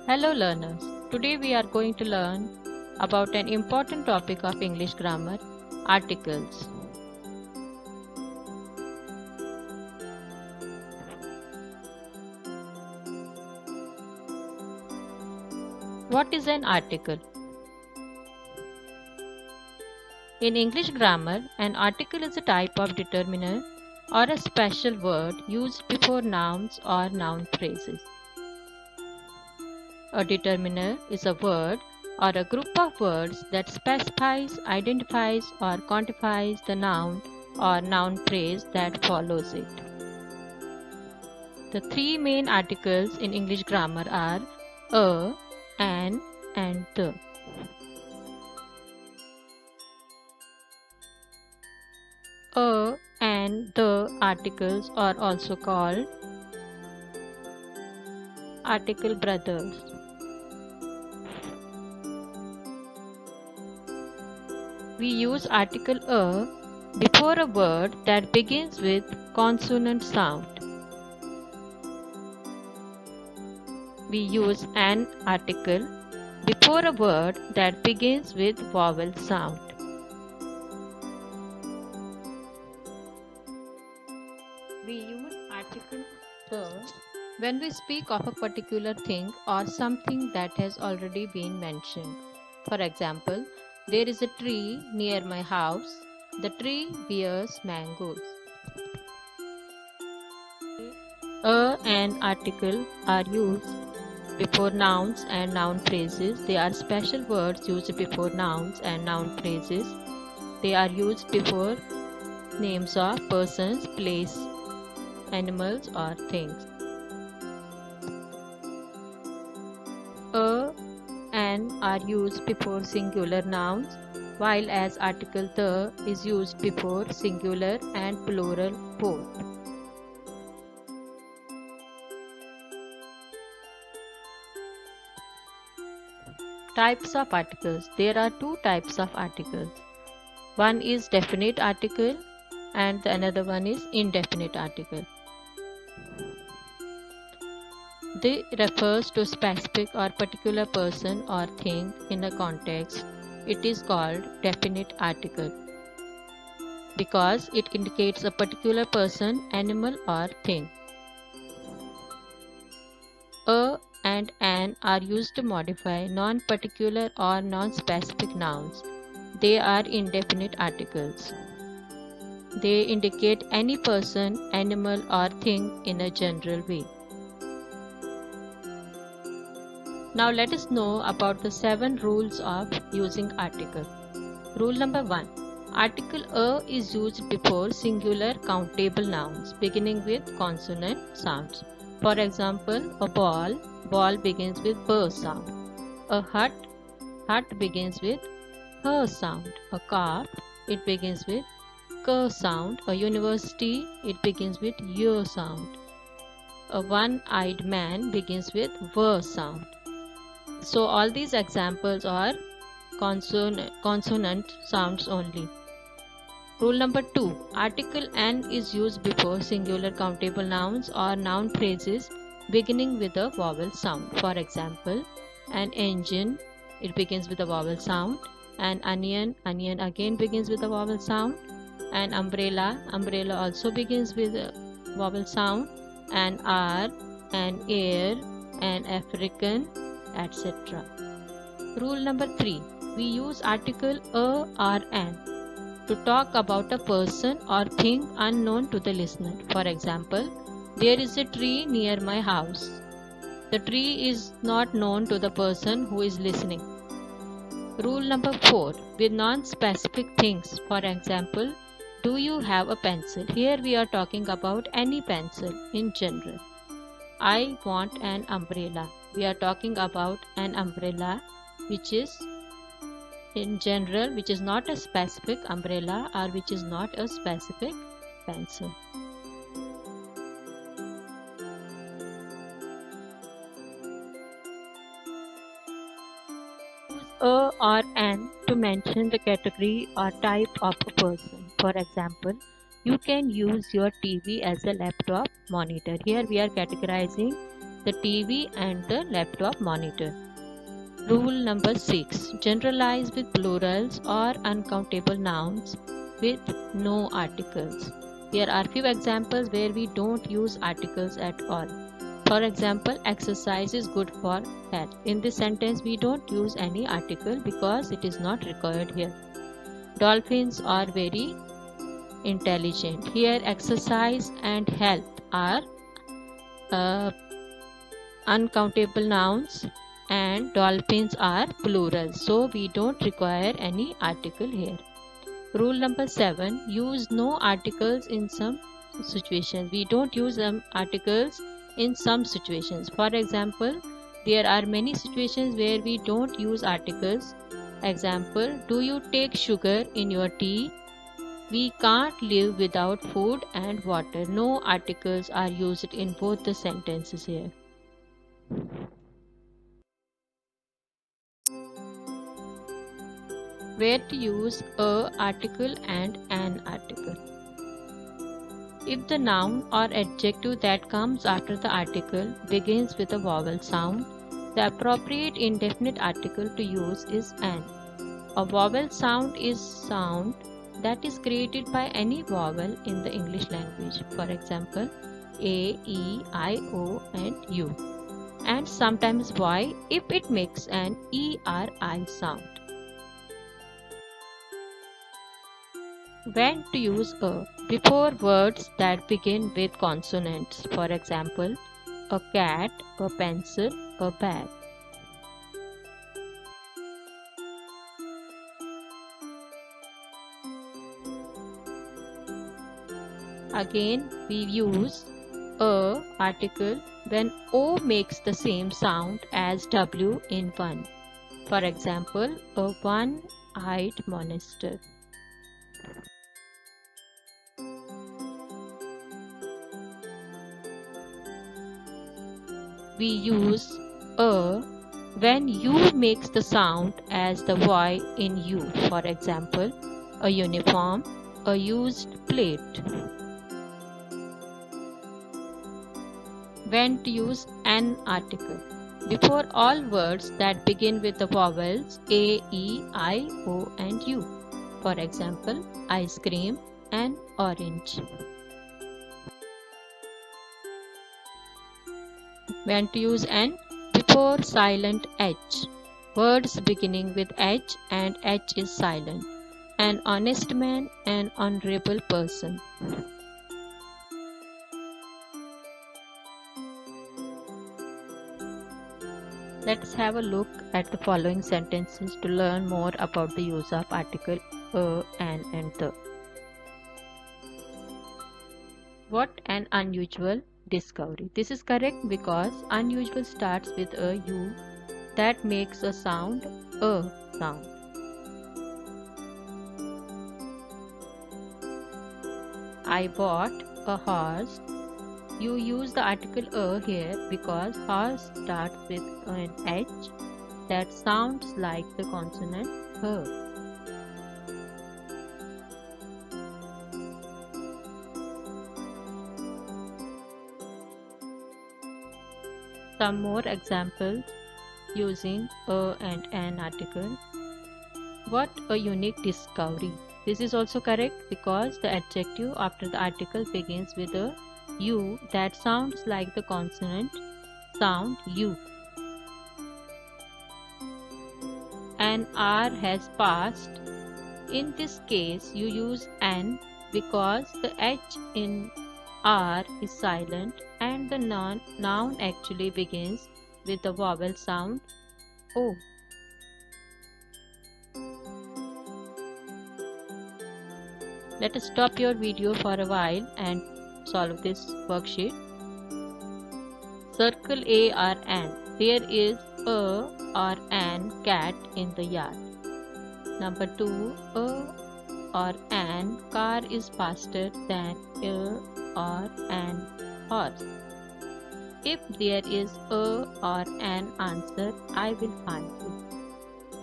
Hello learners, today we are going to learn about an important topic of English grammar, articles. What is an article? In English grammar, an article is a type of determiner or a special word used before nouns or noun phrases. A determiner is a word or a group of words that specifies, identifies, or quantifies the noun or noun phrase that follows it. The three main articles in English grammar are a, an, and the. A and the articles are also called article brothers. We use article a before a word that begins with consonant sound. We use an article before a word that begins with vowel sound. We use article the when we speak of a particular thing or something that has already been mentioned. For example, there is a tree near my house. The tree bears mangoes. A and article are used before nouns and noun phrases. They are special words used before nouns and noun phrases. They are used before names of persons, place, animals, or things. A and are used before singular nouns, while as article the is used before singular and plural both. Types of articles. There are two types of articles. One is definite article and the another one is indefinite article. They refers to specific or particular person or thing in a context. It is called definite article because it indicates a particular person, animal, or thing. A and an are used to modify non-particular or non-specific nouns. They are indefinite articles. They indicate any person, animal, or thing in a general way. Now let us know about the 7 rules of using article. Rule number 1. Article a is used before singular countable nouns beginning with consonant sounds. For example, a ball begins with b sound. A hut begins with h sound. A calf, it begins with k sound. A university, it begins with y sound. A one-eyed man begins with v sound. So all these examples are consonant sounds only. Rule number 2. Article an is used before singular countable nouns or noun phrases beginning with a vowel sound. For example, an engine, it begins with a vowel sound. An onion again begins with a vowel sound. An umbrella also begins with a vowel sound. An hour, an air, an African, etc. Rule number 3. We use article a or an to talk about a person or thing unknown to the listener. For example, there is a tree near my house. The tree is not known to the person who is listening. Rule number 4. With non-specific things. For example, do you have a pencil? Here we are talking about any pencil in general. I want an umbrella. We are talking about an umbrella which is in general, which is not a specific umbrella or which is not a specific pencil. Use a or an to mention the category or type of a person. For example, you can use your TV as a laptop monitor. Here we are categorizing the TV and the laptop monitor. Rule number 6. Generalize with plurals or uncountable nouns with no articles. Here are few examples where we don't use articles at all. For example, exercise is good for health. In this sentence, we don't use any article because it is not required here. Dolphins are very intelligent. Here, exercise and health are uncountable nouns and dolphins are plural, so we don't require any article here. Rule number 7. Use no articles in some situations. We don't use articles in some situations. For example, there are many situations where we don't use articles. Example, do you take sugar in your tea? We can't live without food and water. No articles are used in both the sentences here. Where to use a article and an article. If the noun or adjective that comes after the article begins with a vowel sound, the appropriate indefinite article to use is an. A vowel sound is sound that is created by any vowel in the English language. For example, A, E, I, O and U. And sometimes Y if it makes an ERI sound. When to use a before words that begin with consonants. For example, a cat, a pencil, a bag. Again, we use a article when O makes the same sound as W in one. For example, a one-eyed monster. We use a when U makes the sound as the Y in U. For example, a uniform, a used plate. When to use an article. Before all words that begin with the vowels A, E, I, O and U. For example, ice cream and orange. When to use an before silent H. Words beginning with H and H is silent. An honest man, an honorable person. Let's have a look at the following sentences to learn more about the use of article a, an and the. What an unusual discovery. This is correct because unusual starts with a U that makes a sound a sound. I bought a horse. You use the article a here because horse starts with an H that sounds like the consonant h. Some more examples using a and an article. What a unique discovery. This is also correct because the adjective after the article begins with a U that sounds like the consonant sound U. An hour has passed. In this case, you use an because the H in R is silent and the noun actually begins with the vowel sound O. Let us stop your video for a while and solve this worksheet. Circle A or an. There is a or an cat in the yard. Number 2. A or an car is faster than a or an horse. If there is a or an answer, I will find it.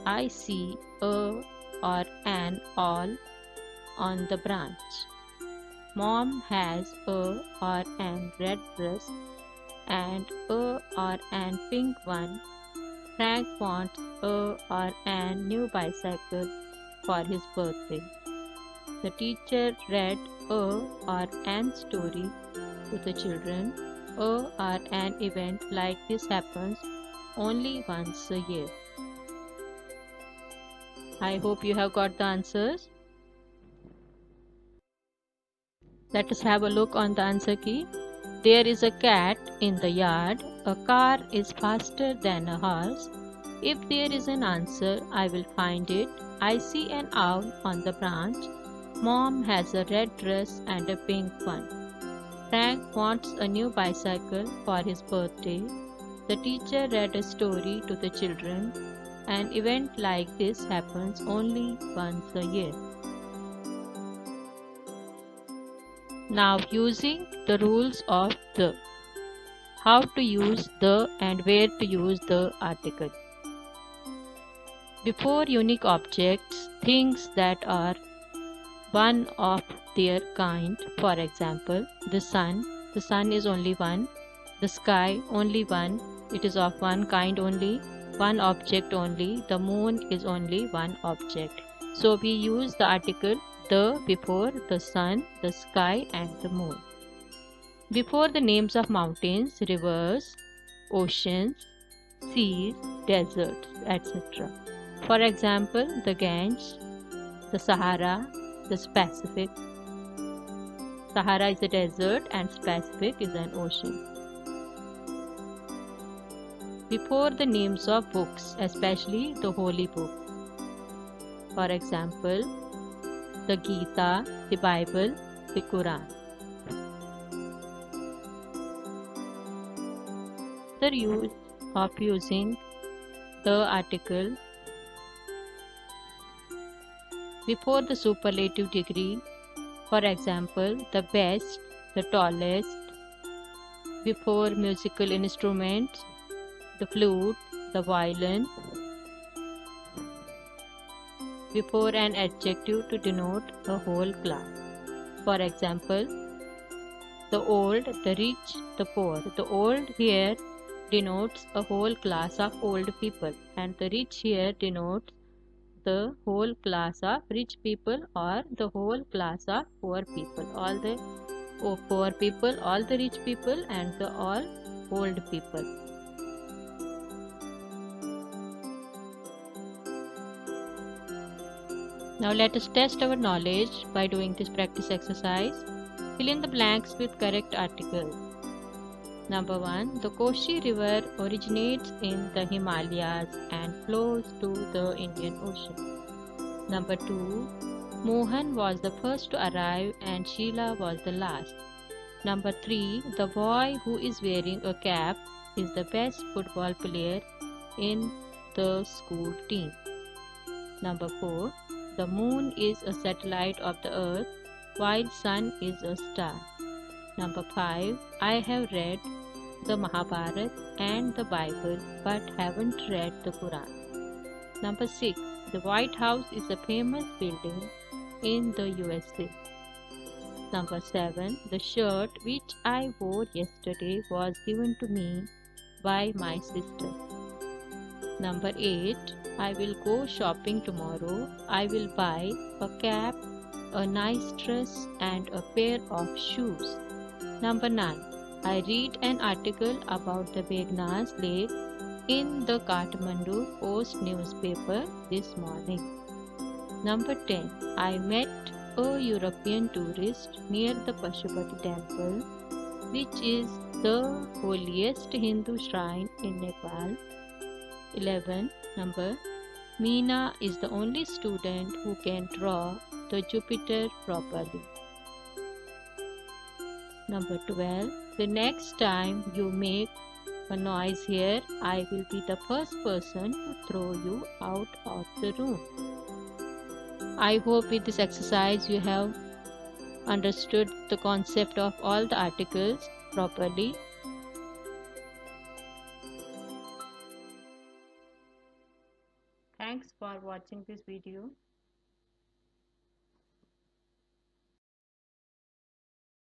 I see a or an all on the branch. Mom has a or an red dress and a or an pink one. Frank wants a or an new bicycle for his birthday. The teacher read a or an story to the children. A or an event like this happens only once a year. I hope you have got the answers. Let us have a look on the answer key. There is a cat in the yard. A car is faster than a horse. If there is an answer, I will find it. I see an owl on the branch. Mom has a red dress and a pink one. Frank wants a new bicycle for his birthday. The teacher read a story to the children. An event like this happens only once a year. Now using the rules of the. How to use the and where to use the article. Before unique objects, things that are one of their kind, for example, the sun is only one, the sky only one, it is of one kind only, one object only, the moon is only one object. So we use the article the before the sun, the sky and the moon. Before the names of mountains, rivers, oceans, seas, deserts, etc. For example, the Ganges, the Sahara, the Pacific. Sahara is a desert and Pacific is an ocean. Before the names of books, especially the holy books. For example, the Gita, the Bible, the Quran. The use of using the article before the superlative degree, for example, the best, the tallest, before musical instruments, the flute, the violin, before an adjective to denote a whole class. For example, the old, the rich, the poor. The old here denotes a whole class of old people, and the rich here denotes the whole class of rich people or the whole class of poor people. All the poor people, all the rich people and the all old people. Now let us test our knowledge by doing this practice exercise. Fill in the blanks with correct articles. Number 1. The Koshi River originates in the Himalayas and flows to the Indian Ocean. Number 2. Mohan was the first to arrive and Sheila was the last. Number 3. The boy who is wearing a cap is the best football player in the school team. Number 4. The moon is a satellite of the earth while sun is a star. Number 5. I have read the Mahabharata and the Bible but haven't read the Quran. Number 6. The White House is a famous building in the USA. Number 7. The shirt which I wore yesterday was given to me by my sister. Number 8. I will go shopping tomorrow. I will buy a cap, a nice dress and a pair of shoes. Number 9. I read an article about the Begnas Lake in the Kathmandu Post newspaper this morning. Number 10. I met a European tourist near the Pashupati temple, which is the holiest Hindu shrine in Nepal. 11. Number. Meena is the only student who can draw the Jupiter properly. Number 12. The next time you make a noise here, I will be the first person to throw you out of the room. I hope with this exercise you have understood the concept of all the articles properly. Thanks for watching this video.